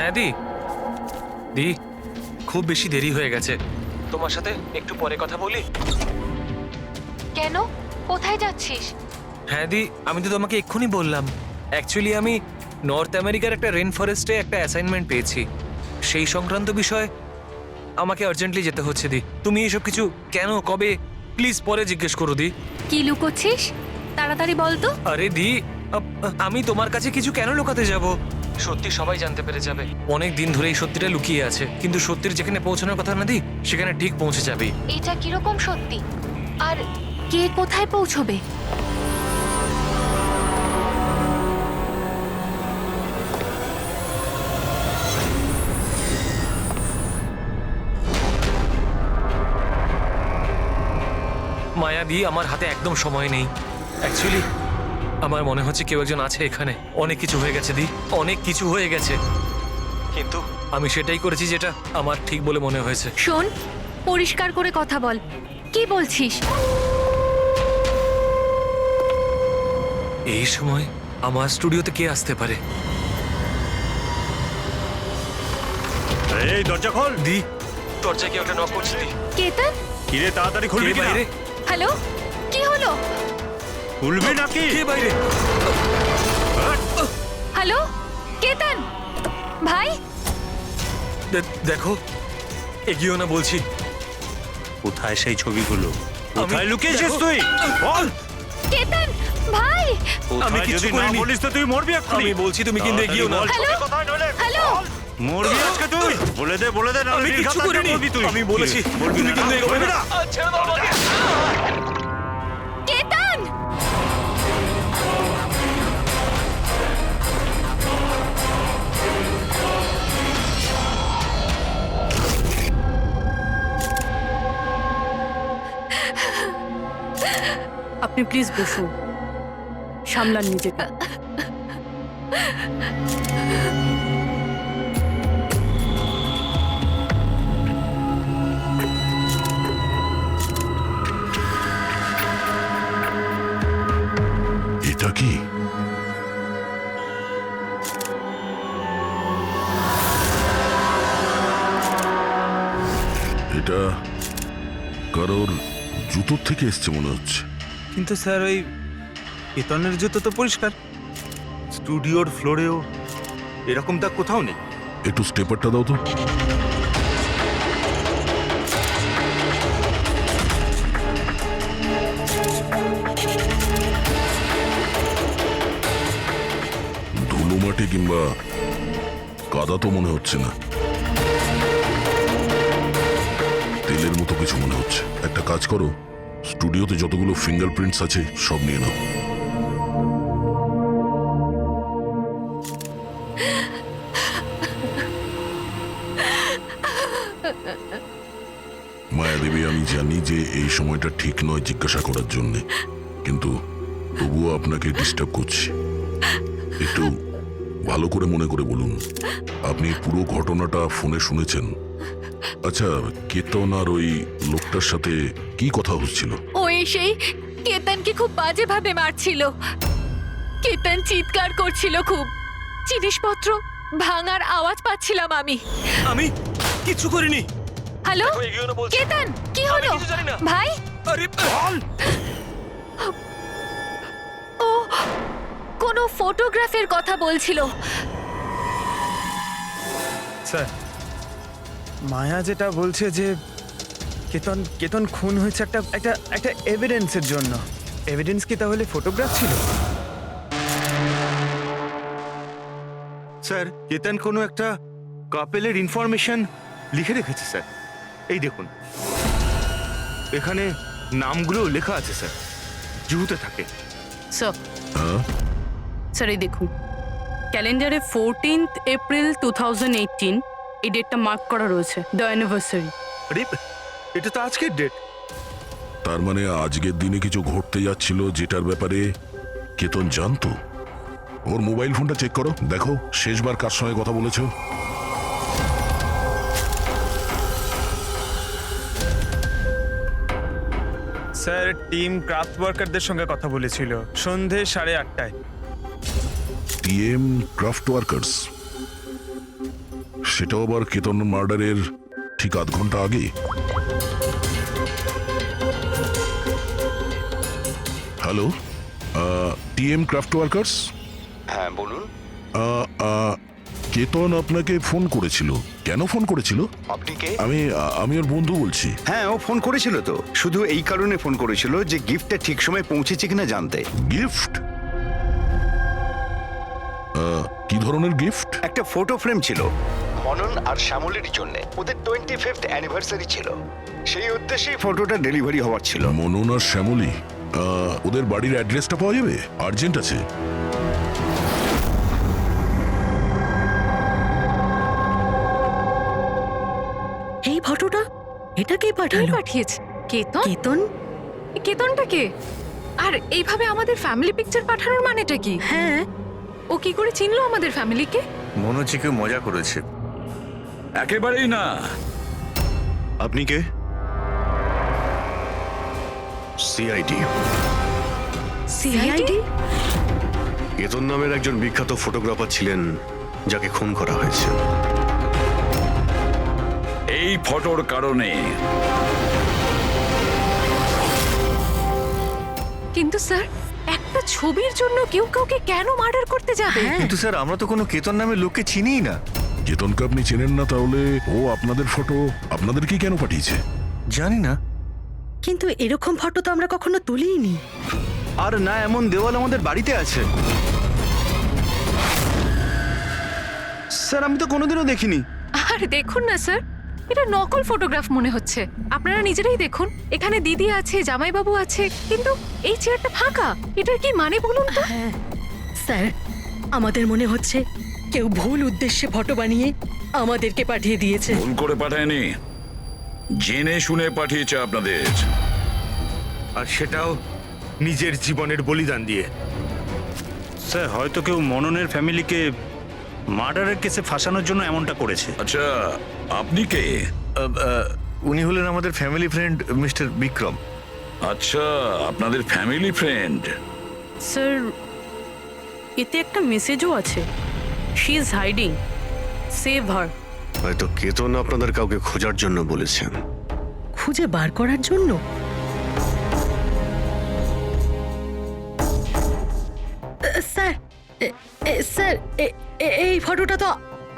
হ্যাঁ দি দি খুব বেশি দেরি হয়ে গেছে, তোমার সাথে একটু পরে কথা বলি। কেন? কোথায় যাচ্ছিস? হ্যাঁ দি, আমি তো তোমাকে এক্ষুনি বললাম। অ্যাকচুয়ালি আমি নর্থ আমেরিকার একটা রেন ফরেস্টে একটা অ্যাসাইনমেন্ট পেয়েছি, সেই সংক্রান্ত বিষয় আমাকে আর্জেন্টলি যেতে হচ্ছে দি। তুমি এসব কিছু কেন, কবে, প্লিজ পরে জিজ্ঞেস করো দি। কি লুকোচ্ছিস? তাড়াতাড়ি বল তো। আরে দি, আমি তোমার কাছে কিছু কেন লুকাতে যাব? সত্যি সবাই জানতে পেরে যাবে। অনেক দিন ধরে এই সত্যিটা লুকিয়ে আছে, কিন্তু সত্যির যেখানে পৌঁছানোর কথা না দি, সেখানে ঠিক পৌঁছে যাবে। এটা কিরকম সত্যি? আর কে কোথায় পৌঁছবে? মায়া দি, আমার হাতে একদম সময় নেই। অ্যাকচুয়ালি আমার মনে হচ্ছে কেউ একজন আছে এখানে। অনেক কিছু হয়ে গেছে দি, অনেক কিছু হয়ে গেছে, কিন্তু আমি সেটাই করেছি যেটা আমার ঠিক বলে মনে হয়েছে। শোন, পরিষ্কার করে কথা বল, কি বলছিস? এই সময় আমার স্টুডিওতে কে আসতে পারে? এই দরজা খোল। দি, দরজায় কেউ একটা নক করছে দি। কেতন? কিরে তাড়াতাড়ি কে খুলবি কিনা? বাইরে? হ্যালো, কি হলো? খুলবি নাকি? কে বাইরে? হ্যালো, কেতন ভাই? দেখো, এগিয়েও না বলছি। কোথায় সেই ছবিগুলো? কোথায় লুকিয়েছিস দেখো, তুই? বল। কেতন ভাই? আমি কোথায় কিছু যদি না করিনি। বলিস তো তুই মরবি এক্ষুনি। আমি বলছি, তুমি কিন্তু এগিয়েও না। তাড়াতাড়ি বল, হ্যালো? ছবি কোথায় নইলে? হ্যালো? বল। মরবি আজকে তুই। বলে দে না আমি কিছু করিনি। আমি বলেছি, বলবি তুমি না, কিন্তু এগোবে বলবি না। ছেড়ে দাও আমাকে। কেতন! আপনি প্লিজ বসুন, সামলান নিজেকে। এটা কি? এটা কারোর জুতোর থেকে এসছে মনে হচ্ছে। কিন্তু স্যার, ওই কেতনের জুতো তো পরিষ্কার। স্টুডিওর ফ্লোরেও এরকম দাগ কোথাও নেই। একটু স্টেপারটা দাও তো। ধুলো মাটি কিংবা কাদা তো মনে হচ্ছে না, তেলের মতো কিছু মনে হচ্ছে। একটা কাজ করো, স্টুডিওতে যতগুলো ফিঙ্গারপ্রিন্টস আছে সব নিয়ে নাও। মায়াদেবী, আমি জানি যে এই সময়টা ঠিক নয় জিজ্ঞাসা করার জন্যে, কিন্তু তবুও আপনাকে ডিস্টার্ব করছি। একটু ভালো করে মনে করে বলুন, আপনি পুরো ঘটনাটা ফোনে শুনেছেন? আচ্ছা, কেতন আর ওই লোকটার সাথে কি কথা হচ্ছিল? ও সেই কেতনকে খুব বাজেভাবে মারছিল। কেতন চিৎকার করছিল খুব। জিনিসপত্র ভাঙার আওয়াজ পাচ্ছিলাম আমি। আমি কিছু করিনি। হ্যালো, দেখো, এগিয়েও না বলছি। কেতন, কি আমি হলো কিছু জানি না। ভাই? আরে বল। ও কোনো ফটোগ্রাফের কথা বলছিল। স্যার, মায়া যেটা বলছে যে কেতন খুন হয়েছে একটা একটা একটা এভিডেন্সের জন্য। এভিডেন্স কি তাহলে ফটোগ্রাফ ছিল? স্যার, কেতন কোনো একটা কাপেলের ইনফরমেশন লিখে রেখেছে স্যার। এই দেখুন, এখানে নামগুলো লেখা আছে স্যার, জুহুতে থাকে। স্যার, হ্যাঁ, স্যার এই দেখুন, ক্যালেন্ডারে 14th এপ্রিল 2018 এই ডেটটা মার্ক করা রয়েছে, দ্য অ্যানিভার্সারি। আরে, এটা তো আজকের ডেট। তার মানে আজকের দিনে কিছু ঘটতে যাচ্ছিল যেটার ব্যাপারে কেতন জানতো। ওর মোবাইল ফোনটা চেক করো, দেখো শেষবার কার সঙ্গে কথা বলেছো। স্যার, টিম ক্রাফট ওয়ার্কারদের সঙ্গে কথা বলেছিল সন্ধে 8:30টায়। TM craft workers? সেটাও আবার কেতন মার্ডারের ঠিক আধ ঘন্টা আগে। Hello, TM craft workers. হ্যাঁ বলুন। কেতন আপনাকে ফোন করেছিল। কেন ফোন করেছিল? আপনি কে? আমি ওর বন্ধু বলছি। হ্যাঁ ও ফোন করেছিল তো, শুধু এই কারণে ফোন করেছিল যে গিফটটা ঠিক সময় পৌঁছেছে কিনা জানতে। গিফট? কি ধরনের গিফট? একটা ফটো ফ্রেম ছিল মনন আর শ্যামলের জন্য, ওদের 25th অ্যানিভার্সারি ছিল, সেই উদ্দেশ্যেই ফটোটা ডেলিভারি হওয়ার ছিল। মনন আর শ্যামলী, ওদের বাড়ির অ্যাড্রেসটা পাওয়া যাবে? আর্জেন্ট আছে। এই ফটোটা এটা কে কে পাঠালো? পাঠিয়েছে? কেতন? কেতন? কেতনটা কে? আর এইভাবে আমাদের ফ্যামিলি পিকচার পাঠানোর মানেটা কি? হ্যাঁ, ও কি করে চিনলো আমাদের ফ্যামিলিকে? মনে হচ্ছে কেউ মজা করেছে। একেবারেই না। আপনি কে? সিআইডি। সিআইডি? কেতন নামের একজন বিখ্যাত ফটোগ্রাফার ছিলেন যাকে খুন করা হয়েছে। এই ফটোর কারণে। কিন্তু স্যার, একটা ছবির জন্য কেউ কাউকে কেন মার্ডার করতে যাবে? কিন্তু স্যার আমরা তো কোনো কেতন নামের লোককে চিনিই না। কেতনকে আপনি চেনেন না, তাহলে ও আপনাদের ফটো আপনাদেরকে কেন পাঠিয়েছে? জানি না। কিন্তু এরকম ফটো তো আমরা কখনো তুলিনি। আর না এমন দেওয়াল আমাদের বাড়িতে আছে। স্যার আমি তো কোনোদিনও দেখিনি। আর দেখুন না স্যার, এটা নকল ফটোগ্রাফ মনে হচ্ছে। আপনারা নিজেরাই দেখুন, এখানে দিদি আছে, জামাইবাবু আছে, কিন্তু এই চেয়ারটা ফাঁকা। এটার কি মানে বলুন তো? হ্যাঁ স্যার, আমাদের মনে হচ্ছে কেউ ভুল উদ্দেশ্যে ফটো বানিয়ে আমাদেরকে পাঠিয়ে দিয়েছে। ভুল করে পাঠায়নি, জেনে শুনে পাঠিয়েছে আপনাদের। আর সেটাও নিজের জীবনের বলিদান দিয়ে। স্যার হয়তো কেউ মননের ফ্যামিলিকে মার্ডারের কেসে ফাঁসানোর জন্য এমনটা করেছে। আচ্ছা, আপনি কে? উনি হলেন আমাদের ফ্যামিলি ফ্রেন্ড মিস্টার বিক্রম। আচ্ছা, আপনাদের ফ্যামিলি ফ্রেন্ড। স্যার, এতে একটা মেসেজও আছে। শি ইজ হাইডিং, সেভ হার। হয়তো কেতন আপনাদের কাউকে খোঁজার জন্য বলেছেন। খুঁজে বার করার জন্য? স্যার, স্যার এই ফটোটা তো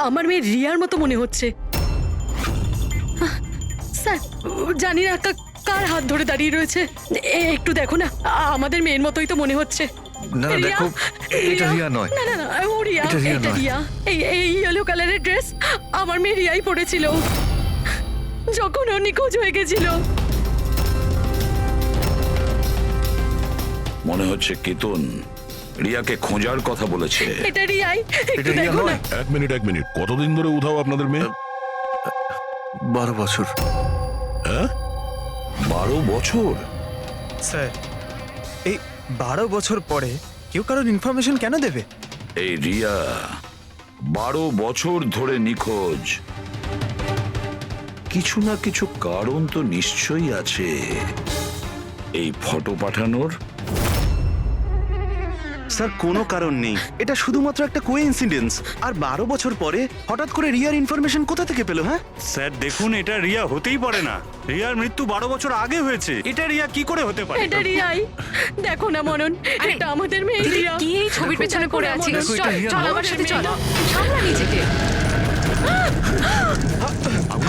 আমার মেয়ে রিয়ার মতো মনে হচ্ছে। স্যার জানি না কার হাত ধরে দাঁড়িয়ে রয়েছে। একটু দেখো না, আমাদের মেয়ের মতোই তো মনে হচ্ছে। না রিয়া, দেখো, এটা রিয়া নয়। না না না, ও রিয়া, এটা রিয়া এটা নয়। রিয়া। এই ইয়েলো কালারের ড্রেস আমার মেয়ে রিয়াই পরেছিল যখন ও নিখোঁজ হয়ে গেছিল। মনে হচ্ছে কেতন রিয়াকে খোঁজার কথা বলেছে। এটা রিয়াই, একটু এটা রিয়া দেখো না। নয়। এক মিনিট, কতদিন ধরে উধাও আপনাদের মেয়ে? 12 বছর। হ্যাঁ, 12 বছর? স্যার, এই 12 বছর পরে কেউ কারোর ইনফরমেশন কেন দেবে? এই রিয়া 12 বছর ধরে নিখোঁজ। কিছু না কিছু কারণ তো নিশ্চয়ই আছে এই ফটো পাঠানোর। স্যার কোনো কারণ নেই, এটা শুধুমাত্র একটা কোইন্সিডেন্স। আর 12 বছর পরে হঠাৎ করে রিয়ার ইনফরমেশন কোথা থেকে পেলো? হ্যাঁ স্যার দেখুন, এটা রিয়া হতেই পারে না। রিয়ার মৃত্যু 12 বছর আগে হয়েছে। এটা রিয়া কি করে হতে পারে? এটা রিয়াই, দেখো না মনন, এটা আমাদের মেয়ে দিদি, রিয়া। কি এই ছবির পেছনে পড়ে আছিস? দেখো, এটা চল রিয়া চল নয়। আমার সাথে চল, সামলা নিজেকে।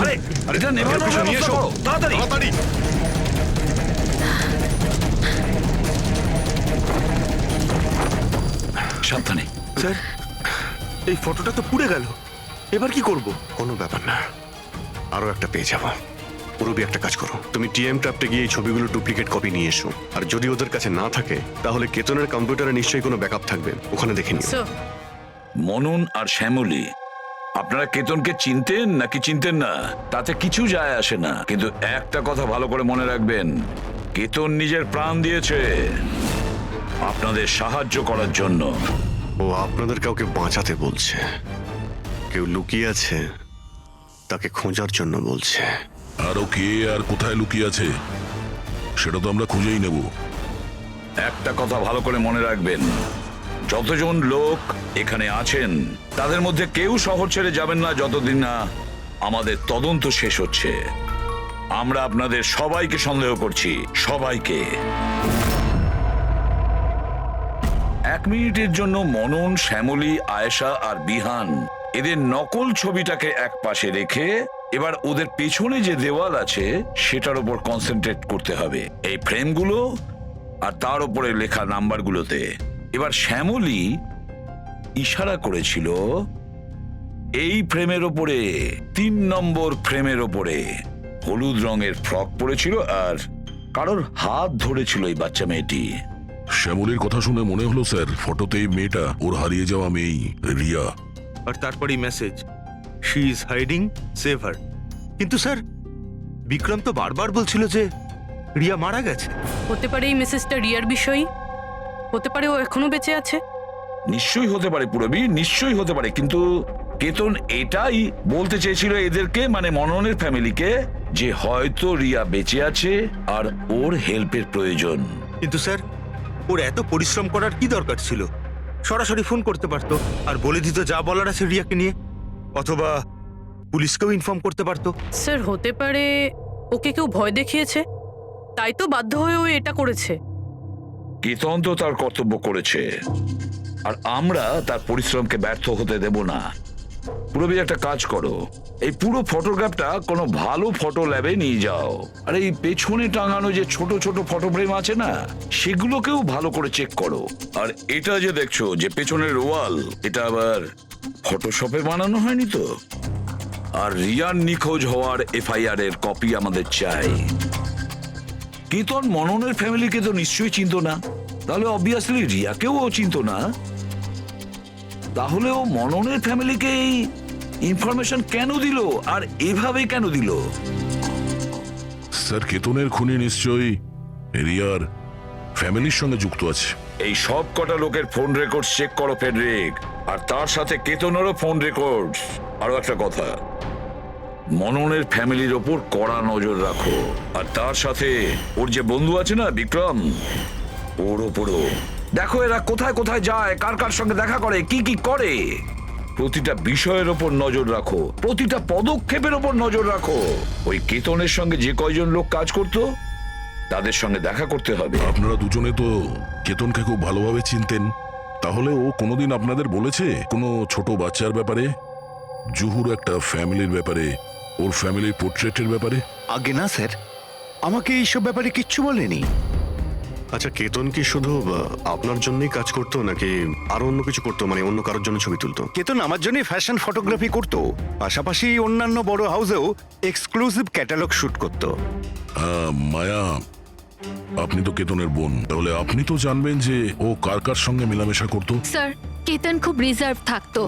আরে এটা নেমে কিছু নিয়ে এসো তাড়াতাড়ি। সাবধানে। স্যার এই ফটোটা তো পুড়ে গেল, এবার কি করব? কোনো ব্যাপার না, আরো একটা পেয়ে যাব। পুরবি একটা কাজ করো, তুমি টিএম ক্রাফটে গিয়ে এই ছবিগুলো ডুপ্লিকেট কপি নিয়ে এসো। আর যদি ওদের কাছে না থাকে তাহলে কেতনের কম্পিউটারে নিশ্চয়ই কোনো ব্যাকআপ থাকবে, ওখানে দেখে নিও। স্যার, মনন আর শ্যামলী, আপনারা কেতনকে চিনতেন নাকি চিনতেন না তাতে কিছু যায় আসে না, কিন্তু একটা কথা ভালো করে মনে রাখবেন, কেতন নিজের প্রাণ দিয়েছে আপনাদের সাহায্য করার জন্য। ও আপনাদের কাউকে বাঁচাতে বলছে, কেউ লুকিয়ে আছে তাকে খোঁজার জন্য বলছে। আরো কে আর কোথায় লুকিয়ে আছে সেটা তো আমরা খুঁজেই নেব। একটা কথা ভালো করে মনে রাখবেন, যতজন লোক এখানে আছেন তাদের মধ্যে কেউ শহর ছেড়ে যাবেন না যতদিন না আমাদের তদন্ত শেষ হচ্ছে। আমরা আপনাদের সবাইকে সন্দেহ করছি, সবাইকে। 1 মিনিটের জন্য মনন, শ্যামলী, আয়েশা আর বিহান এদের নকল ছবিটাকে এক পাশে রেখে এবার ওদের পেছনে যে দেওয়াল আছে সেটার উপর কনসেন্ট্রেট করতে হবে, এই ফ্রেমগুলো আর তার উপরে লেখা নাম্বারগুলোতে। এবার শ্যামলী ইশারা করেছিল এই ফ্রেমের ওপরে, 3 নম্বর ফ্রেমের ওপরে। হলুদ রঙের ফ্রক পরেছিল আর কারোর হাত ধরেছিল এই বাচ্চা মেয়েটি। শ্যামলীর কথা শুনে মনে হলো স্যার ফটোতে এই মেয়েটা ওর হারিয়ে যাওয়া মেয়েই, রিয়া। আর তারপরেই message, she is hiding, save হার। কিন্তু স্যার বিক্রম তো বারবার বলছিল যে রিয়া মারা গেছে। হতে পারে এই মেসেজটা রিয়ার বিষয়ই, হতে পারে ও এখনো বেঁচে আছে। নিশ্চয়ই হতে পারে পুরবী, নিশ্চয়ই হতে পারে। কিন্তু কেতন এটাই বলতে চেয়েছিল এদেরকে, মানে মননের ফ্যামিলিকে, যে হয়তো রিয়া বেঁচে আছে আর ওর হেল্পের প্রয়োজন। কিন্তু স্যার ওর এত পরিশ্রম করার কি দরকার ছিল? সরাসরি ফোন করতে পারতো আর বলে দিত যা বলার আছে রিয়াকে নিয়ে, অথবা পুলিশকেও ইনফর্ম করতে পারতো। স্যার হতে পারে ওকে কেউ ভয় দেখিয়েছে, তাই তো বাধ্য হয়ে ও এটা করেছে। কেতন তো তার কর্তব্য করেছে আর আমরা তার পরিশ্রমকে ব্যর্থ হতে দেব না। পুরবী একটা কাজ করো, এই পুরো ফটোগ্রাফটা কোনো ভালো ফটো ল্যাবে নিয়ে যাও, আর এই পেছনে টাঙানো যে ছোট ছোট ফটো ফ্রেম আছে না সেগুলোকেও ভালো করে চেক করো। আর এটা যে দেখছো যে পেছনের ওয়াল, এটা আবার ফটোশপে বানানো হয়নি তো? আর রিয়ার নিখোঁজ হওয়ার এফআইআর এর কপি আমাদের চাই। কেতন মননের ফ্যামিলিকে তো নিশ্চয়ই চিনতো না, তাহলে অবভিয়াসলি রিয়াকেও ও চিনতো না। তাহলে ও মননের ফ্যামিলিকে এই ইনফরমেশন কেন দিল আর এভাবে কেন দিল? স্যার কেতনের খুনি নিশ্চয়ই রিয়ার ফ্যামিলির সঙ্গে যুক্ত আছে। এই সব কটা লোকের ফোন রেকর্ড চেক করো ফেডরিক, আর তার সাথে কেতনেরও ফোন রেকর্ড। আরো একটা কথা, মননের ফ্যামিলির ওপর কড়া নজর রাখো, আর তার সাথে ওর যে বন্ধু আছে না বিক্রম, ওর ওপরও দেখো। এরা কোথায় কোথায় যায়, কার কার সঙ্গে দেখা করে, কি কি করে, প্রতিটা বিষয়ের ওপর নজর রাখো, প্রতিটা পদক্ষেপের ওপর নজর রাখো। ওই কেতনের সঙ্গে যে কয়জন লোক কাজ করতো তাদের সঙ্গে দেখা করতে হবে। আপনারা দুজনে তো কেতনকে খুব ভালোভাবে চিনতেন, তাহলে ও কোনোদিন আপনাদের বলেছে কোনো ছোট বাচ্চার ব্যাপারে, জুহুর একটা ফ্যামিলির ব্যাপারে, ওর ফ্যামিলির পোর্ট্রেটের ব্যাপারে? আগে না স্যার, আমাকে এইসব ব্যাপারে কিচ্ছু বলেনি। আচ্ছা, কেতন কি শুধু আপনার জন্যই কাজ করতো নাকি আরো অন্য কিছু করতো, মানে অন্য কারোর জন্য ছবি তুলতো? কেতন আমার জন্য ফ্যাশন ফটোগ্রাফি করতো, পাশাপাশি অন্যান্য বড় হাউসেও এক্সক্লুসিভ ক্যাটালগ শুট করতো। মায়া, আপনি তো কেতনের বোন, তাহলে আপনি তো জানবেন যে ও কার কার সঙ্গে মেলামেশা করতো। স্যার কেতন খুব রিজার্ভ থাকতো,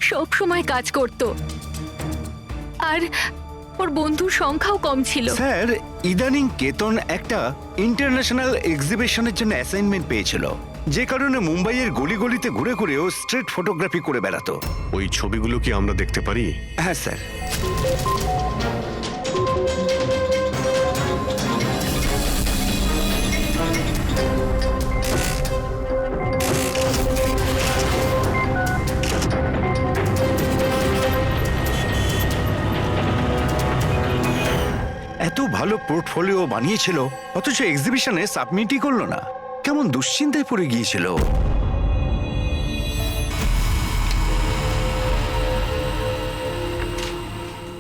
সব সময় কাজ করত, আর ওর বন্ধুর সংখ্যাও কম ছিল। স্যার ইদানিং কেতন একটা ইন্টারন্যাশনাল এক্সিবিশনের জন্য অ্যাসাইনমেন্ট পেয়েছিল, যে কারণে মুম্বাইয়ের গলিগলিতে ঘুরে ঘুরে ও স্ট্রিট ফটোগ্রাফি করে বেড়াতো। ওই ছবিগুলো কি আমরা দেখতে পারি? হ্যাঁ স্যার। এত ভালো পোর্টফোলিও বানিয়েছিল, অথচ এক্সিবিশনে সাবমিটই করলো না। কেমন দুশ্চিন্তায় পড়ে গিয়েছিল।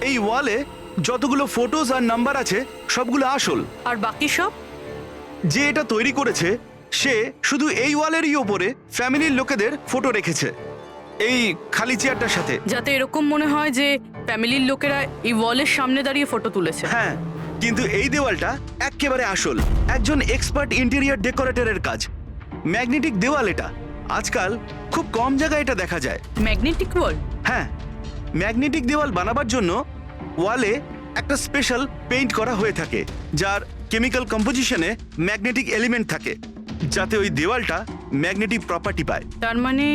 এই ওয়ালে যতগুলো ফটোজ আর নাম্বার আছে সবগুলো আসল, আর বাকি সব? যে এটা তৈরি করেছে সে শুধু এই ওয়ালেরই ওপরে ফ্যামিলির লোকেদের ফটো রেখেছে, এই খালি চেয়ারটার সাথে, যাতে এরকম মনে হয় যে ফ্যামিলির লোকেরা এই ওয়ালের সামনে দাঁড়িয়ে ফটো তুলেছে। হ্যাঁ, কিন্তু এই দেওয়ালটা একেবারে আসল, একজন এক্সপার্ট ইন্টেরিয়র ডেকোরেটরের কাজ। ম্যাগনেটিক দেওয়াল এটা, আজকাল খুব কম জায়গায় এটা দেখা যায়। ম্যাগনেটিক ওয়াল? হ্যাঁ, ম্যাগনেটিক দেওয়াল বানাবার জন্য ওয়ালে একটা স্পেশাল পেইন্ট করা হয়ে থাকে, যার কেমিক্যাল কম্পোজিশনে ম্যাগনেটিক এলিমেন্ট থাকে, যাতে ওই দেওয়ালটা ম্যাগনেটিক প্রপার্টি পায়। তার মানে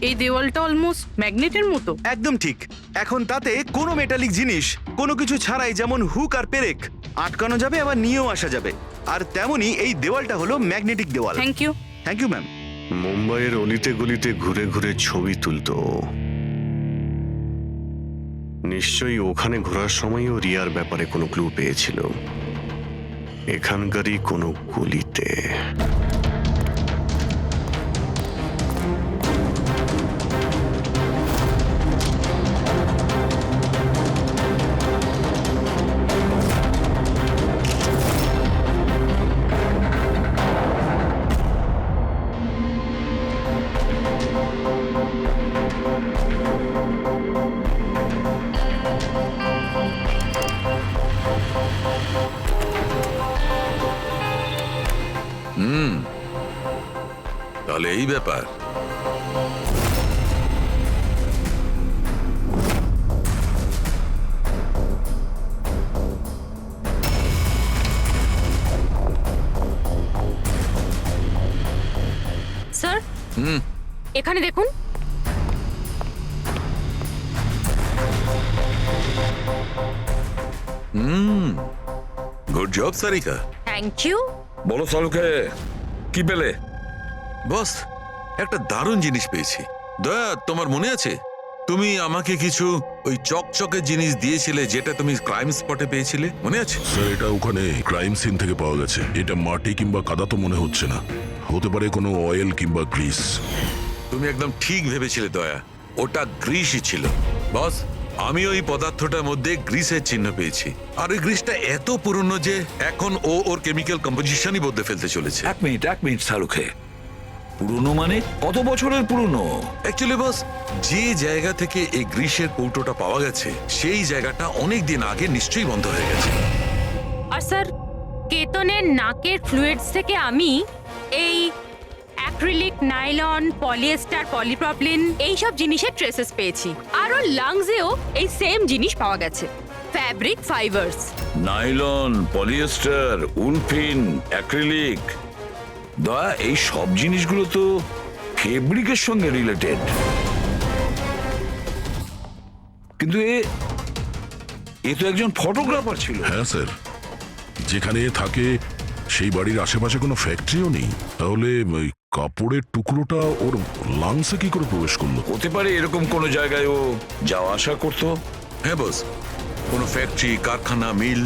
এই দেওয়ালটা অলমোস্ট ম্যাগনেটের মতো? একদম ঠিক। এখন তাতে কোনো মেটালিক জিনিস কোনো কিছু ছাড়াই, যেমন হুক আর পেরেক, আটকানো যাবে, আবার নিয়েও আসা যাবে। আর তেমনি এই দেওয়ালটা হলো ম্যাগনেটিক দেওয়াল। Thank you. Thank you ma'am. মুম্বাইয়ের অলিতে গলিতে ঘুরে ঘুরে ছবি তুলতো। নিশ্চয়ই ওখানে ঘোরার সময়ও রিয়ার ব্যাপারে কোনো ক্লু পেয়েছিল, এখানকারই কোনো গলিতে। তাহলে এই ব্যাপার। স্যার এখানে দেখুন। Good job Sarika. Thank you. বলো সালুকে, কি পেলে? বস, একটা দারুণ জিনিস পেয়েছি। দয়া, তোমার মনে আছে তুমি আমাকে কিছু ওই চকচকে জিনিস দিয়েছিলে যেটা তুমি ক্রাইম স্পটে পেয়েছিলে, মনে আছে? স্যার, এটা ওখানে ক্রাইম সিন থেকে পাওয়া গেছে। এটা মাটি কিংবা কাদা তো মনে হচ্ছে না, হতে পারে কোনো অয়েল কিংবা গ্রিস। তুমি একদম ঠিক ভেবেছিলে দয়া, ওটা গ্রিসই ছিল। বস, আমি ওই পদার্থটার মধ্যে গ্রিসের চিহ্ন পেয়েছি, আর ওই গ্রিসটা এত পুরনো যে এখন ও ওর কেমিক্যাল কম্পোজিশনই বদলে ফেলতে চলেছে। এক মিনিট সালুকে, পুরনো মানে কত বছরের পুরনো? অ্যাকচুয়ালি বস, যে জায়গা থেকে এই গ্রিসের কৌটোটা পাওয়া গেছে সেই জায়গাটা অনেক দিন আগে নিশ্চয়ই বন্ধ হয়ে গেছে। আর স্যার, কেতনের নাকের ফ্লুইডস থেকে আমি এই অ্যাক্রিলিক, নাইলন, পলিয়েস্টার, পলিপ্রপিলিন এইসব জিনিসের ট্রেসেস পেয়েছি। আর ওর লাংসেও এই সেম জিনিস পাওয়া গেছে, fabric fibres. Nylon, polyester, olefin, acrylic. দয়া, এই সব জিনিসগুলো তো ফেব্রিকের সঙ্গে রিলেটেড, কিন্তু এ তো একজন ফটোগ্রাফার ছিল। হ্যাঁ স্যার, যেখানে থাকে সেই বাড়ির আশেপাশে কোনো ফ্যাক্টরিও নেই, তাহলে ওই কাপড়ের টুকরোটা ওর লাংসে কি করে প্রবেশ করলো? হতে পারে এরকম কোনো জায়গায় ও যাওয়া আসা করতো। হ্যাঁ বস, কোনো ফ্যাক্টরি, কারখানা, মিল।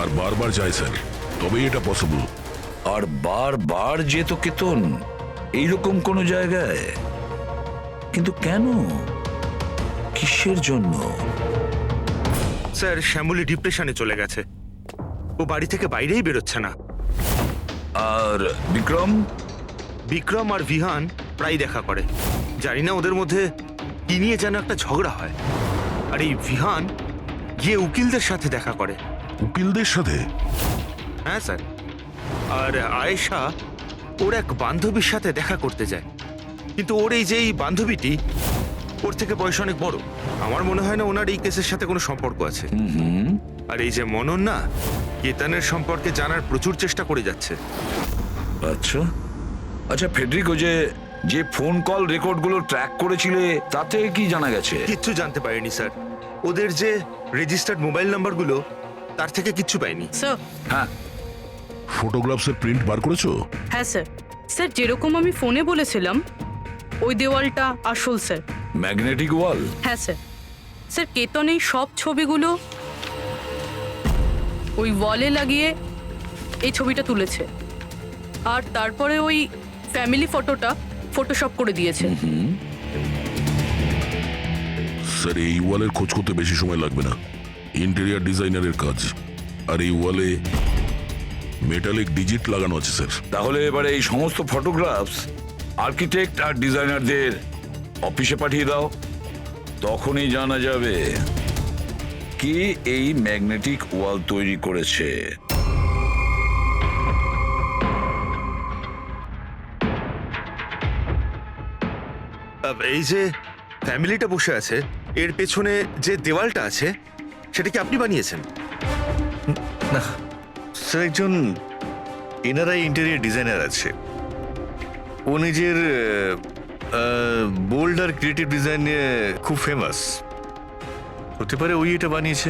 আর বারবার যায় স্যার, তবেই এটা পসিবল। আর বারবার যেত কেতন এইরকম কোনো জায়গায়, কিন্তু কেন, কিসের জন্য? স্যার, শ্যামলী ডিপ্রেশনে চলে গেছে, ও বাড়ি থেকে বাইরেই বেরোচ্ছে না। আর বিক্রম? বিক্রম আর বিহান প্রায় দেখা করে, জানি না ওদের মধ্যে কি নিয়ে যেন একটা ঝগড়া হয়। আর এই বিহান গিয়ে উকিলদের সাথে দেখা করে। উকিলদের সাথে? হ্যাঁ স্যার। আর আয়েশা ওর এক বান্ধবীর সাথে দেখা করতে যায়, কিন্তু ওর এই যে এই বান্ধবীটি ওর থেকে বয়স অনেক বড়। আমার মনে হয় না ওনার এই কেসের সাথে কোনো সম্পর্ক আছে। আর এই যে মনন না, কেতনের সম্পর্কে জানার প্রচুর চেষ্টা করে যাচ্ছে। আচ্ছা আচ্ছা, ফেডরিকো যে ফোন কল রেকর্ডগুলো ট্র্যাক করেছিলে তাতে কি জানা গেছে? কিচ্ছু জানতে পারিনি স্যার। ওদের যে রেজিস্টার্ড মোবাইল নাম্বারগুলো তার থেকে কিচ্ছু পাইনি। স্যার। হ্যাঁ, ফটোগ্রাফসের প্রিন্ট বার করেছো? হ্যাঁ স্যার। স্যার, যেরকম আমি ফোনে বলেছিলাম ওই দেওয়ালটা আসল স্যার। ম্যাগনেটিক ওয়াল? হ্যাঁ স্যার। স্যার, কেতন এই সব ছবিগুলো ওই ওয়ালে লাগিয়ে এই ছবিটা তুলেছে, আর তারপরে ওই ফ্যামিলি ফটোটা ফটোশপ করে দিয়েছে। স্যার, এই ওয়ালের খোঁজ করতে বেশি সময় লাগবে না, ইন্টেরিয়ার ডিজাইনারের কাজ। আর এই ওয়ালে মেটালিক ডিজিট লাগানো আছে স্যার। তাহলে এবারে এই সমস্ত ফটোগ্রাফস আর্কিটেক্ট আর ডিজাইনারদের অফিসে পাঠিয়ে দাও, তখনই জানা যাবে কে এই ম্যাগনেটিক ওয়াল তৈরি করেছে। এই যে ফ্যামিলিটা বসে আছে এর পেছনে যে দেওয়ালটা আছে সেটা কি আপনি বানিয়েছেন? না স্যার, একজন এনআরআই ইন্টেরিয়ার ডিজাইনার আছে, ও নিজের বোল্ড আর ক্রিয়েটিভ ডিজাইন নিয়ে খুব ফেমাস। হতে পারে ওই এটা বানিয়েছে।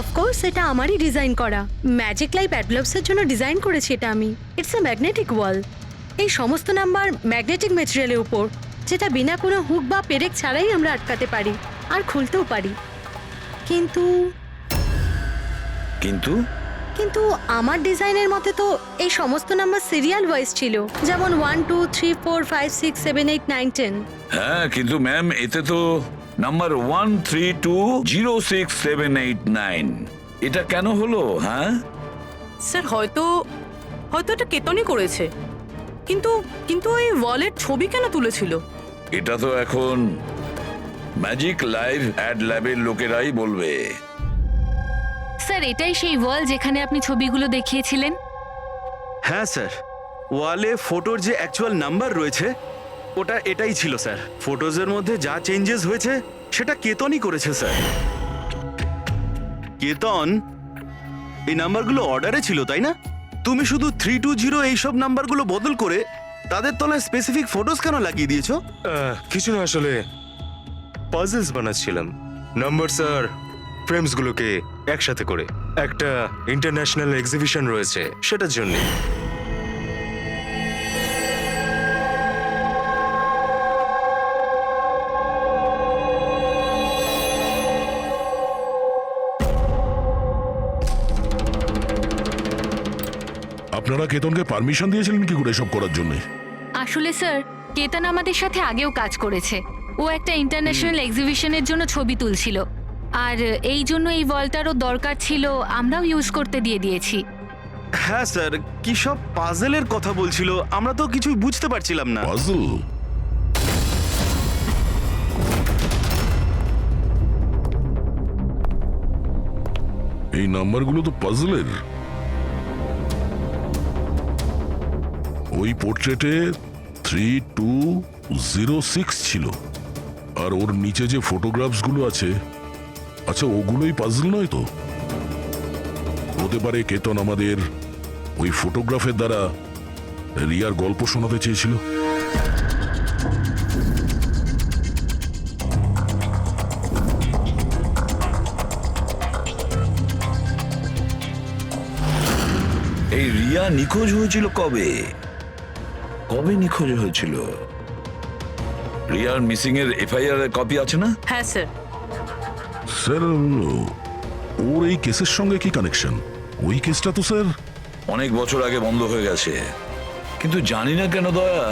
অফকোর্স এটা আমারই ডিজাইন করা। ম্যাজিক লাইফ অ্যাডলভসের জন্য ডিজাইন করেছি এটা আমি। ইটস আ ম্যাগনেটিক ওয়াল। এই সমস্ত নাম্বার ম্যাগনেটিক ম্যাটেরিয়ালের উপর, যেটা বিনা কোনো হুক বা পেরেক ছাড়াই আমরা আটকাতে পারি আর খুলতেও পারি। কিন্তু কিন্তু কিন্তু আমার ডিজাইনের মতে তো এই সমস্ত নাম্বার সিরিয়াল ওয়াইজ ছিল, যেমন 1 2 3 4 5 6 7 8 9 10। হ্যাঁ, কিন্তু ম্যাম এতে তো নাম্বার 1320678 এটা কেন হলো? হ্যাঁ স্যার হয়তো এটা কেতনই করেছে, কিন্তু কিন্তু ওই ওয়ালের ছবি কেন তুলেছিল? এটা তো এখন ম্যাজিক লাইভ অ্যাড ল্যাবের লোকেরাই বলবে। স্যার এটাই সেই ওয়াল যেখানে আপনি ছবিগুলো দেখিয়েছিলেন? হ্যাঁ স্যার, ওয়ালে ফটোর যে অ্যাকচুয়াল নাম্বার রয়েছে ওটা এটাই ছিল স্যার। ফটোজের মধ্যে যা চেঞ্জেস হয়েছে সেটা কেতনই করেছে স্যার। কেতন এই নাম্বারগুলো অর্ডারে ছিল, তাই না? তুমি শুধু 320 এইসব নাম্বারগুলো বদল করে তাদের তলায় স্পেসিফিক ফটোজ কেন লাগিয়ে দিয়েছো? কিছু না, আসলে পাজলস বানাচ্ছিলাম, নাম্বারস আর ফ্রেমসগুলোকে একসাথে করে। একটা ইন্টারন্যাশনাল এক্সিবিশন রয়েছে, সেটার জন্য। আপনারা কেতনকে পারমিশন দিয়েছিলেন কি করে এসব করার জন্য? আসলে স্যার কেতন আমাদের সাথে আগেও কাজ করেছে। ও একটা ইন্টারন্যাশনাল এক্সিবিশনের জন্য ছবি তুলছিল, আর এই জন্য এই ওয়ালটারও দরকার ছিল, আমরাও ইউজ করতে দিয়ে দিয়েছি। হ্যাঁ স্যার, কি সব পাজেলের কথা বলছিল, আমরা তো কিছুই বুঝতে পারছিলাম না। পাজল? এই নাম্বারগুলো তো পাজলের। ওই পোর্ট্রেটে 3206 ছিল, আর ওর নিচে যে ফটোগ্রাফসগুলো আছে, আচ্ছা ওগুলোই পাজল নয় তো? হতে পারে কেতন আমাদের ওই ফটোগ্রাফের দ্বারা রিয়ার গল্প শোনাতে চেয়েছিল। এই রিয়া নিখোঁজ হয়েছিল কবে? কবে নিখোঁজ হয়েছিল? রিয়ার মিসিং এর এফআইআর এর কপি আছে না? হ্যাঁ স্যার। স্যার ওর এই কেসের সঙ্গে কি কানেকশন? ওই কেসটা তো স্যার অনেক বছর আগে বন্ধ হয়ে গেছে, কিন্তু জানি না কেন দয়া,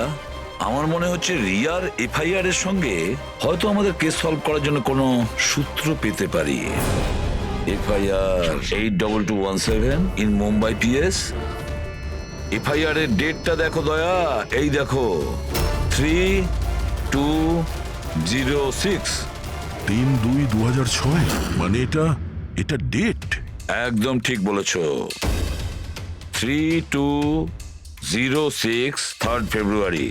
আমার মনে হচ্ছে রিয়ার এফআইআর এর সঙ্গে হয়তো আমাদের কেস সলভ করার জন্য কোনো সূত্র পেতে পারি। FIR 82217 in Mumbai PS. FIR এর ডেটটা দেখো দয়া, এই দেখো 3206। 3/2/2006, মানে এটা ডেট। একদম ঠিক বলেছো, 3206 3rd ফেব্রুয়ারি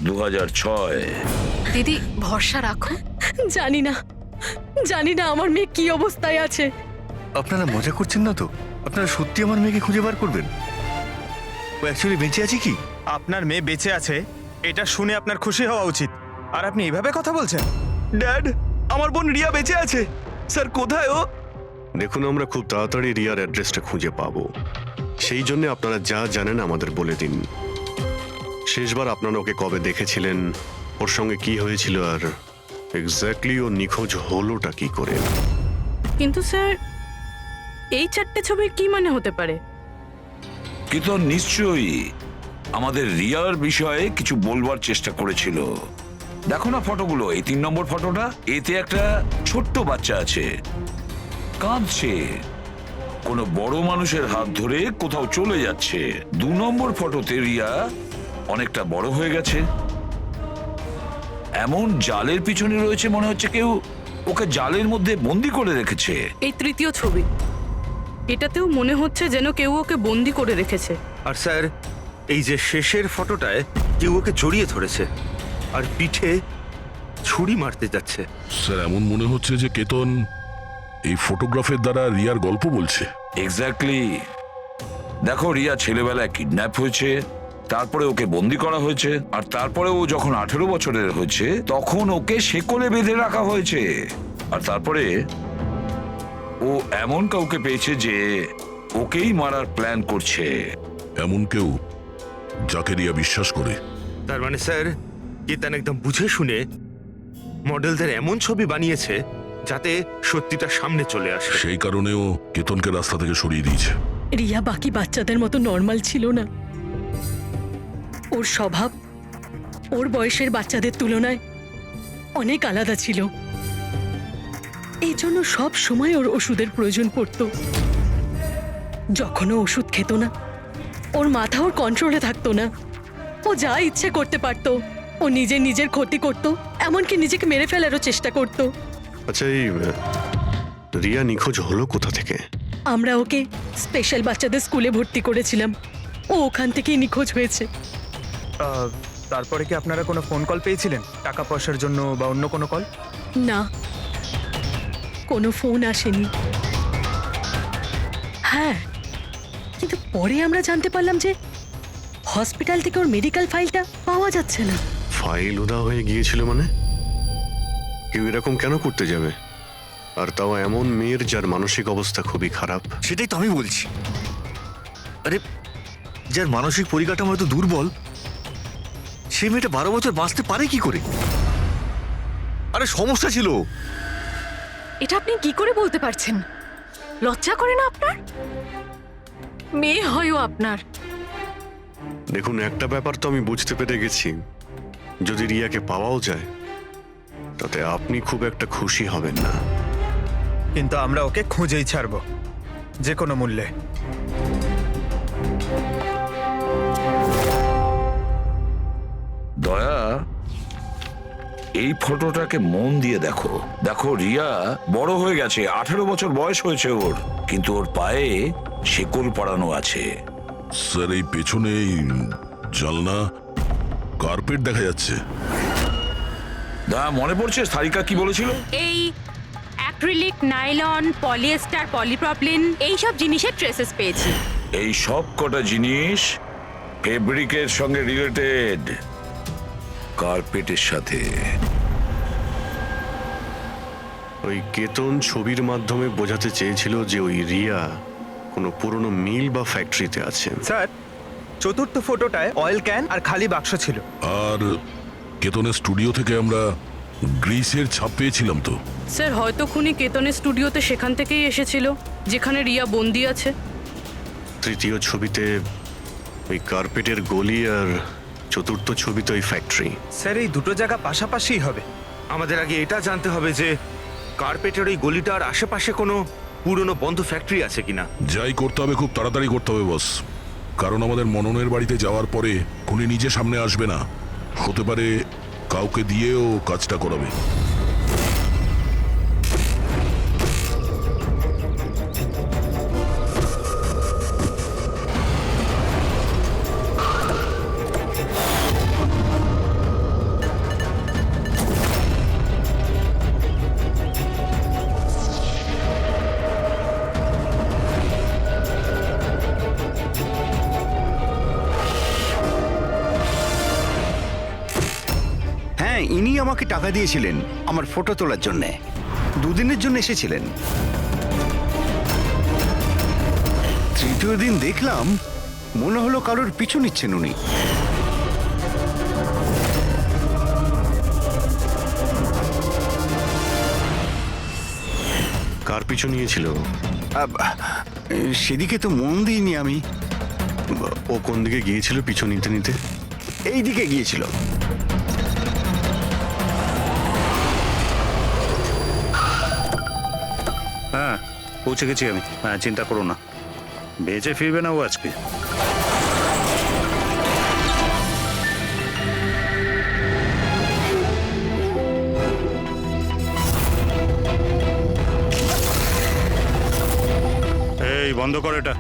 2006। দিদি ভরসা রাখো। জানি না আমার মেয়ে কি অবস্থায় আছে। আপনারা মজা করছেন না তো? আপনারা সত্যি আমার মেয়েকে খুঁজে বার করবেন? ও অ্যাকচুয়ালি বেঁচে আছে কি? আপনার মেয়ে বেঁচে আছে এটা শুনে আপনার খুশি হওয়া উচিত, আর আপনি এইভাবে কথা বলছেন। ড্যাড, আমার বোন রিয়া বেঁচে আছে। স্যার কোথায় ও? দেখুন, আমরা খুব তাড়াতাড়ি রিয়ার অ্যাড্রেসটা খুঁজে পাবো, সেই জন্য আপনারা যা জানেন আমাদের বলে দিন। শেষবার আপনারা ওকে কবে দেখেছিলেন, ওর সঙ্গে কি হয়েছিল, আর এক্স্যাক্টলি ও নিখোঁজ হলোটা কি করে? কিন্তু স্যার এই 4টে ছবির কি মানে হতে পারে? কি তো নিশ্চয়ই আমাদের রিয়ার বিষয়ে কিছু বলবার চেষ্টা করেছিল। দেখো না ফটোগুলো, এই 3 নম্বর ফটোটা, এতে একটা ছোট্ট বাচ্চা আছে, কাঁদছে, কোনো বড় মানুষের হাত ধরে কোথাও চলে যাচ্ছে। 2 নম্বর ফটোতে রিয়া অনেকটা বড় হয়ে গেছে, এমন জালের পিছনে রয়েছে, মনে হচ্ছে কেউ ওকে জালের মধ্যে বন্দি করে রেখেছে। এই 3য় ছবি, এটাতেও মনে হচ্ছে যেন কেউ ওকে বন্দি করে রেখেছে। আর স্যার, এই যে শেষের ফটোটায় কেউ ওকে জড়িয়ে ধরেছে আর পিঠে ছুরি মারতে যাচ্ছে। স্যার এমন মনে হচ্ছে যে কেতন এই ফটোগ্রাফের দ্বারা রিয়ার গল্প বলছে। এক্স্যাক্টলি। দেখো, রিয়া ছেলেবেলায় কিডন্যাপ হয়েছে, তারপরে ওকে বন্দি করা হয়েছে, আর তারপরে ও যখন 18 বছরের হয়েছে তখন ওকে শেকলে বেঁধে রাখা হয়েছে, আর তারপরে ও এমন কাউকে পেয়েছে যে ওকেই মারার প্ল্যান করছে। এমন কেউ যাকে রিয়া বিশ্বাস করে। তার মানে স্যার কেতন একদম বুঝে শুনে মডেলদের এমন ছবি বানিয়েছে যাতে সত্যিটা সামনে চলে আসে। সেই কারণেও কেতনকে রাস্তা থেকে সরিয়ে দিয়েছে। রিয়া বাকি বাচ্চাদের মতো নর্মাল ছিল না। ওর স্বভাব ওর বয়সের বাচ্চাদের তুলনায় অনেক আলাদা ছিল। এই জন্য সব সময় ওর ওষুধের প্রয়োজন পড়তো। যখন ও ওষুধ খেত না, ওর মাথা ওর কন্ট্রোলে থাকতো না। ও যা ইচ্ছে করতে পারতো। ও নিজের ক্ষতি করতো, এমনকি নিজেকে মেরে ফেলারও চেষ্টা করতো। আচ্ছা, এই রিয়া নিখোঁজ হলো কোথা থেকে? আমরা ওকে স্পেশাল বাচ্চাদের স্কুলে ভর্তি করেছিলাম। ও ওখান থেকেই নিখোঁজ হয়েছে। তারপরে কি আপনারা কোনো ফোন কল পেয়েছিলেন টাকা পয়সার জন্য বা অন্য কোনো কল? না, কোনো ফোন আসেনি। হ্যাঁ, কিন্তু পরে আমরা জানতে পারলাম যে হসপিটাল থেকে ওর মেডিকেল ফাইলটা পাওয়া যাচ্ছে না। ফাইল উদা হয়ে গিয়েছিল মানে? কেউ এরকম কেন করতে যাবে? আর তাও এমন মেয়ের যার মানসিক অবস্থা খুবই খারাপ। সেটাই তো আমি বলছি। আরে, যার মানসিক পরিকাঠামো এত দুর্বল, সে মেয়েটা 12 বছর বাঁচতে পারে কি করে? আরে সমস্যা ছিল। এটা আপনি কি করে বলতে পারছেন? লজ্জা করে না আপনার? মেয়ে হয়ও আপনার। দেখুন, একটা ব্যাপার তো আমি বুঝতে পেরে গেছি, যদি রিয়াকে পাওয়াও যায় তাতে আপনি খুব একটা খুশি হবেন না। কিন্তু আমরা ওকে খুঁজেই ছাড়বো, যে কোনো মূল্যে। দয়া, এই ফটোটাকে মন দিয়ে দেখো। দেখো, রিয়া বড় হয়ে গেছে, 18 বছর বয়স হয়েছে ওর, কিন্তু ওর পায়ে শেকল পরানো আছে। স্যার, এই পেছনে এই জানলা কার্পেট দেখা যাচ্ছে। মনে পড়ছে সারিকা কি বলেছিল? এই অ্যাক্রিলিক, নাইলন, পলিয়েস্টার, পলিপ্রপলিন এইসব জিনিসের ট্রেসেস পেয়েছি। এই সব কটা জিনিস ফেব্রিকের সঙ্গে রিলেটেড, কার্পেটের সাথে। ওই কেতন ছবির মাধ্যমে বোঝাতে চেয়েছিল যে ওই রিয়া কোনো পুরনো মিল বা ফ্যাক্টরিতে আছে। স্যার, চতুর্থ ফটোটায় অয়েল ক্যান আর খালি বাক্স ছিল। আর কেতনের স্টুডিও থেকে আমরা গ্রিসের ছাপ পেয়েছিলাম তো। স্যার, হয়তো খুনি কেতনের স্টুডিওতে সেখান থেকেই এসেছিল যেখানে রিয়া বন্দি আছে। তৃতীয় ছবিতে ওই কার্পেটের গলি, আর চতুর্থ ছবিতে ওই ফ্যাক্টরি। স্যার, এই দুটো জায়গা পাশাপাশিই হবে। আমাদের আগে এটা জানতে হবে যে কার্পেটের ওই গলিটার আশেপাশে কোনো পুরনো বন্ধ ফ্যাক্টরি আছে কিনা। যাই করতে হবে খুব তাড়াতাড়ি করতে হবে বস, কারণ আমাদের মননের বাড়িতে যাওয়ার পরে খুনি নিজে সামনে আসবে না, হতে পারে কাউকে দিয়েও কাজটা করাবে। হ্যাঁ, ইনি আমাকে টাকা দিয়েছিলেন আমার ফটো তোলার জন্যে। 2 দিনের জন্য এসেছিলেন। তৃতীয় দিন দেখলাম মনে হলো কারোর পিছু নিচ্ছেন উনি। কার পিছু নিয়েছিল? সেদিকে তো মন দিইনি আমি। ও কোন দিকে গিয়েছিল পিছু নিতে নিতে? এই দিকে গিয়েছিল। হ্যাঁ, পৌঁছে গেছি আমি। হ্যাঁ, চিন্তা করো না, বেঁচে ফিরবে না ও আজকে। এই বন্ধ কর এটা।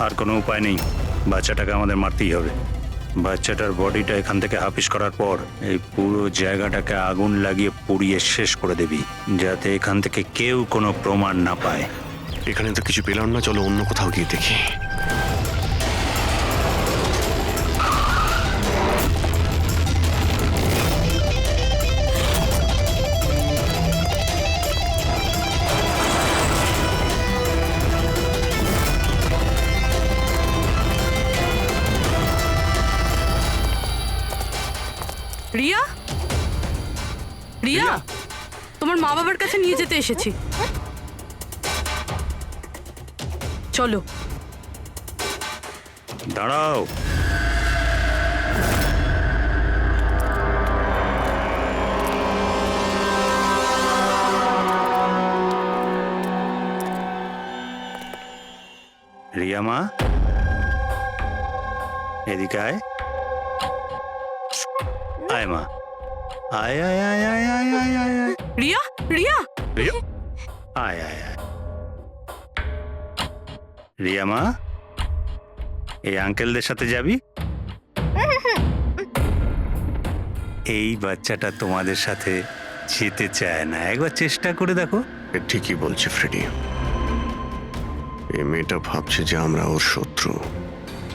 আর কোনো উপায় নেই, বাচ্চাটাকে আমাদের মারতেই হবে। বাচ্চাটার বডিটা এখান থেকে হাফিস করার পর এই পুরো জায়গাটাকে আগুন লাগিয়ে পুড়িয়ে শেষ করে দিবি, যাতে এখান থেকে কেউ কোনো প্রমাণ না পায়। এখানে তো কিছু পেলাম না, চলো অন্য কোথাও গিয়ে দেখি। রিয়া, রিয়া, তোমার মা বাবার কাছে নিয়ে যেতে এসেছি, চলো। দাঁড়াও। রিয়া মা, এদিকে আয়। আয় মা, আয় আয় আয় আয় আয় আয় আয় আয়। রিয়া, রিয়া, রিয়া, আয় আয় আয়। রিয়া মা, এই আঙ্কেলদের সাথে যাবি? এই বাচ্চাটা তোমাদের সাথে যেতে চায় না, একবার চেষ্টা করে দেখো। এ ঠিকই বলছে ফ্রেডি। এই মেয়েটা ভাবছে যে আমরা ওর শত্রু,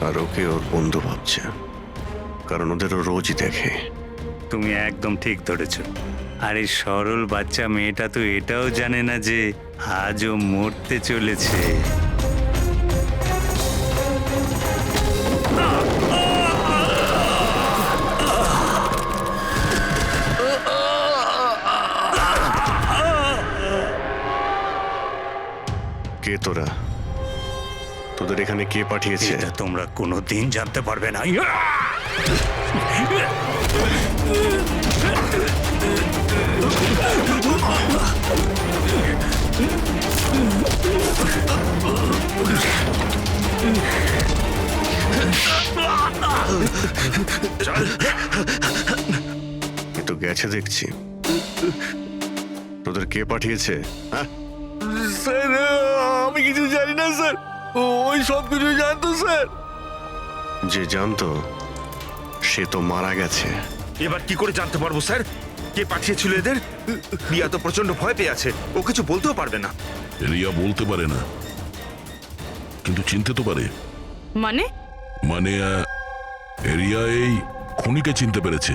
আর ওকে ওর বন্ধু ভাবছে, কারণ ওদেরও রোজই দেখে। তুমি একদম ঠিক ধরেছ। আর এই সরল বাচ্চা মেয়েটা তো এটাও জানে না যে আজও মরতে চলেছে। কে তোরা? তোদের এখানে কে পাঠিয়েছে? এটা তোমরা কোনোদিন জানতে পারবে না। এ তো গেছে দেখছি। তোদের কে পাঠিয়েছে? হ্যাঁ, স্যার আমি কিছু জানি না স্যার, ওই সব কিছু জানতো স্যার। যে জানতো সে তো মারা গেছে। এবার কি করে জানতে পারবো স্যার কে পাঠিয়েছিল এদের? রিয়া তো প্রচন্ড ভয় পেয়ে আছে, ও কিছু বলতেও পারবে না। রিয়া বলতে পারে না, কিন্তু চিনতে তো পারে। মানে? মানে রিয়া এই খুনিকে চিনতে পেরেছে।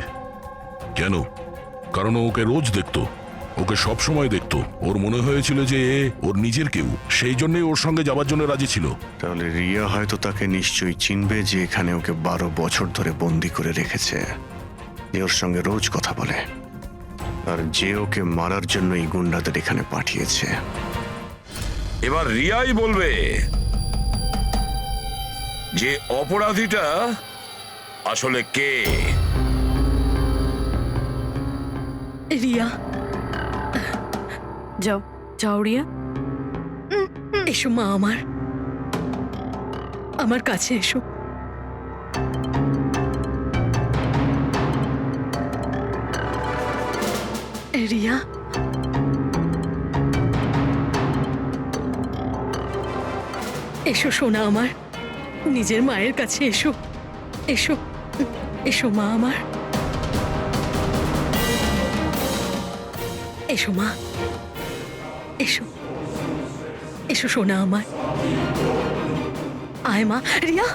কেন? কারণ ও ওকে রোজ দেখতো, ওকে সব সময় দেখতো। ওর মনে হয়েছিল যে এ ওর নিজের কেউ, সেই জন্যই ওর সঙ্গে যাবার জন্য রাজি ছিল। তাহলে রিয়া হয়তো তাকে নিশ্চয়ই চিনবে, যে এখানে ওকে 12 বছর ধরে বন্দি করে রেখেছে, যে ওর সঙ্গে রোজ কথা বলে, আর যে ওকে মারার জন্য এই গুন্ডাদের এখানে পাঠিয়েছে। এবার রিয়াই বলবে যে অপরাধীটা আসলে কে। রিয়া, যাও যাও রিয়া। এসো মা, আমার কাছে এসো। রিয়া, এসো সোনা আমার, নিজের মায়ের কাছে এসো। এসো, এসো মা আমার, এসো মা, এসো, এসো সোনা আমার। আয় মা। রিয়া,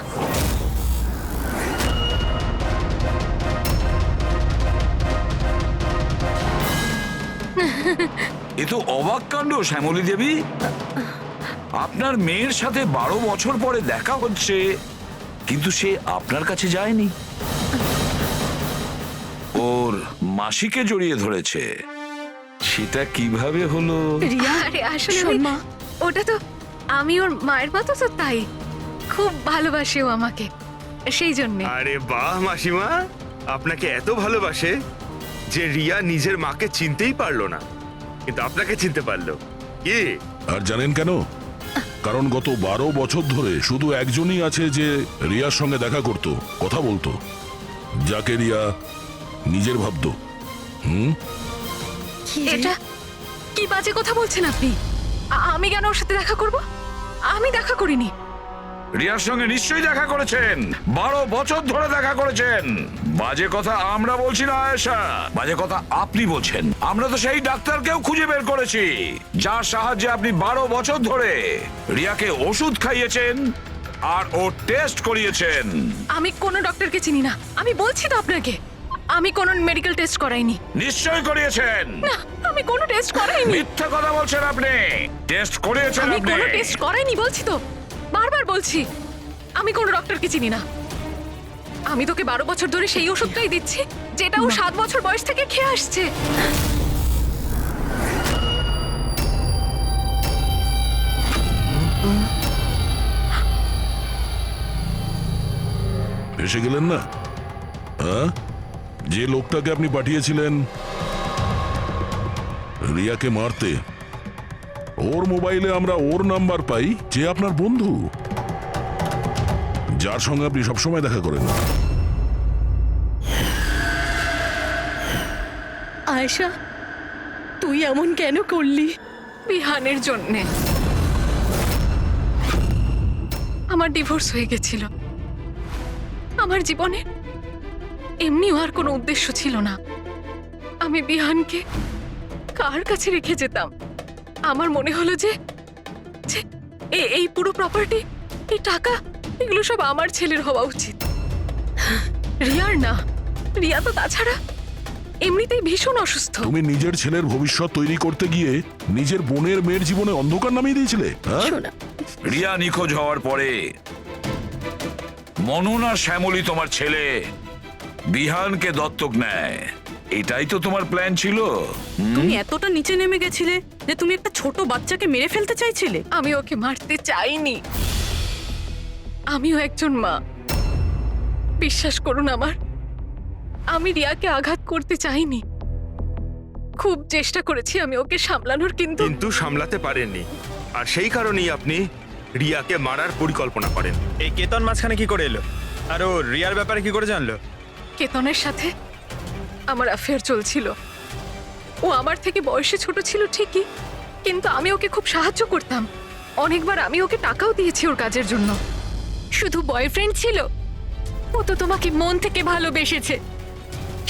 এ তো অবাক কাণ্ড শ্যামলী দেবী। আপনার মেয়ের সাথে 12 বছর পরে দেখা হচ্ছে, কিন্তু সে আপনার কাছে যায়নি, ওর মাসিকে জড়িয়ে ধরেছে। সেটা কিভাবে হলো? রিয়া, আরে আসলে শোন মা, ওটা তো আমি ওর মায়ের মতো, তো তাই খুব ভালোবাসে ও আমাকে, সেই জন্য। আরে বাহ মাসিমা, আপনাকে এত ভালোবাসে যে রিয়া নিজের মাকে চিনতেই পারলো না, কিন্তু আপনাকে চিনতে পারলো। কি? আর জানেন কেন? কারণ গত 12 বছর ধরে শুধু একজনই আছে যে রিয়ার সঙ্গে দেখা করত, কথা বলতো, যাকে রিয়া নিজের ভাবতো। এটা কি বাজে কথা বলছেন আপনি? আমি কেন ওর সাথে দেখা করব? আমি দেখা করিনি। রিয়ার সঙ্গে নিশ্চয়ই দেখা করেছেন, 12 বছর ধরে দেখা করেছেন। বাজে কথা আমরা বলছি না আয়েশা, বাজে কথা আপনি বলছেন। আমরা তো সেই ডাক্তারকেও খুঁজে বের করেছি যার সাহায্যে আপনি 12 বছর ধরে রিয়াকে ওষুধ খাইয়েছেন আর ও টেস্ট করিয়েছেন। আমি কোনো ডক্টরকে চিনি না, আমি বলছি তো আপনাকে, আমি কোনো মেডিকেল টেস্ট করাইনি। নিশ্চয়ই করিয়েছেন। না, আমি কোনো টেস্ট করাইনি। মিথ্যা কথা বলছেন আপনি। টেস্ট করিয়েছেন আমি আপনি। কোনো টেস্ট করাইনি বলছি তো, বারবার বলছি আমি কোনো ডক্টরকে চিনি না। আমি তোকে 12 বছর ধরে সেই ওষুধটাই দিচ্ছি যেটা ও 7 বছর বয়স থেকে খেয়ে আসছে। এসে গেলেন না? হ্যাঁ, যে লোকটাকে আপনি পাঠিয়েছিলেন রিয়াকে মারতে, ওর মোবাইলে আমরা ওর নাম্বার পাই, যে আপনার বন্ধু, যার সঙ্গে আপনি সবসময় দেখা করেন। আয়েশা, তুই এমন কেন করলি? বিহানের জন্যে। আমার ডিভোর্স হয়ে গেছিল, আমার জীবনে এমনিও আর কোনো উদ্দেশ্য ছিল না। আমি বিহানকে কার কাছে রেখে যেতাম? আমার মনে হলো যে যে এই পুরো প্রপার্টি, এই টাকা, এগুলো সব আমার ছেলের হওয়া উচিত, রিয়ার না। রিয়া তো তাছাড়া এমনিতেই ভীষণ অসুস্থ। তুমি নিজের ছেলের ভবিষ্যৎ তৈরি করতে গিয়ে নিজের বোনের মেয়ের জীবনে অন্ধকার নামিয়ে দিয়েছিলে। হ্যাঁ, শোনা, রিয়া নিখোঁজ হওয়ার পরে মনন আর শ্যামলী তোমার ছেলে বিহানকে দত্তক নেয়। এটাই তো তোমার প্ল্যান ছিল। তুমি এতটা নিচে নেমে গেছিলে যে তুমি একটা ছোট বাচ্চাকে মেরে ফেলতে চাইছিলে? আমি ওকে মারতে চাইনি, আমিও একজন মা। বিশ্বাস করুন আমার, আমি রিয়াকে আঘাত করতে চাইনি। খুব চেষ্টা করেছি আমি ওকে সামলানোর, কিন্তু কিন্তু সামলাতে পারেননি, আর সেই কারণেই আপনি রিয়াকে মারার পরিকল্পনা করেন। এই কেতন মাঝখানে কি করে এলো? আর ও রিয়ার ব্যাপারে কি করে জানলো? কেতনের সাথে আমার অ্যাফেয়ার চলছিল। ও আমার থেকে বয়সে ছোট ছিল ঠিকই, কিন্তু আমি ওকে খুব সাহায্য করতাম। অনেকবার আমি ওকে টাকাও দিয়েছি ওর কাজের জন্য। শুধু বয়ফ্রেন্ড ছিল? ও তো তোমাকে মন থেকে ভালোবেসেছে,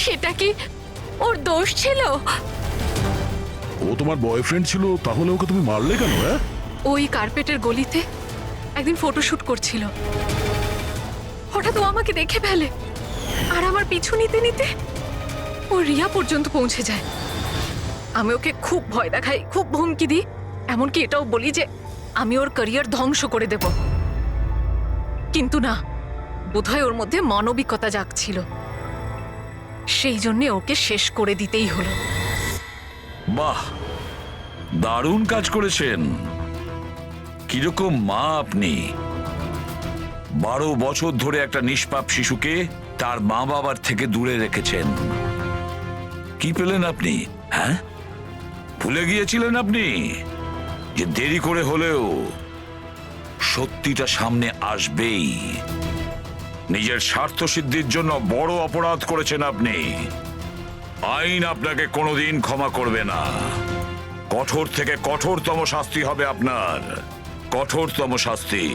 সেটা কি ওর দোষ ছিল? ও তোমার বয়ফ্রেন্ড ছিল, তাহলে ওকে তুমি মারলে কেন? হ্যাঁ, ওই কার্পেটের গলিতে একদিন ফটোশুট করছিল, হঠাৎ ও আমাকে দেখে ফেলে, আর আমার পিছু নিতে নিতে ও রিয়া পর্যন্ত পৌঁছে যায়। আমি ওকে খুব ভয় দেখাই, খুব হুমকি দিই, এমনকি এটাও বলি যে আমি ওর ক্যারিয়ার ধ্বংস করে দেব। কিন্তু না, বোধহয় ওর মধ্যে মানবিকতা জাগছিল, সেই জন্য ওকে শেষ করে দিতেই হলো। বাহ, দারুণ কাজ করেছেন। কিরকম মা আপনি! 12 বছর ধরে একটা নিষ্পাপ শিশুকে তার মা বাবার থেকে দূরে রেখেছেন। কি পেলেন আপনি? হ্যাঁ, ভুলে গিয়েছিলেন আপনি যে দেরি করে হলেও সত্যিটা সামনে আসবেই। নিজের স্বার্থ সিদ্ধির জন্য বড় অপরাধ করেছেন আপনি। আইন আপনাকে কোনোদিন ক্ষমা করবে না। কঠোর থেকে কঠোরতম শাস্তি হবে আপনার, কঠোরতম শাস্তি।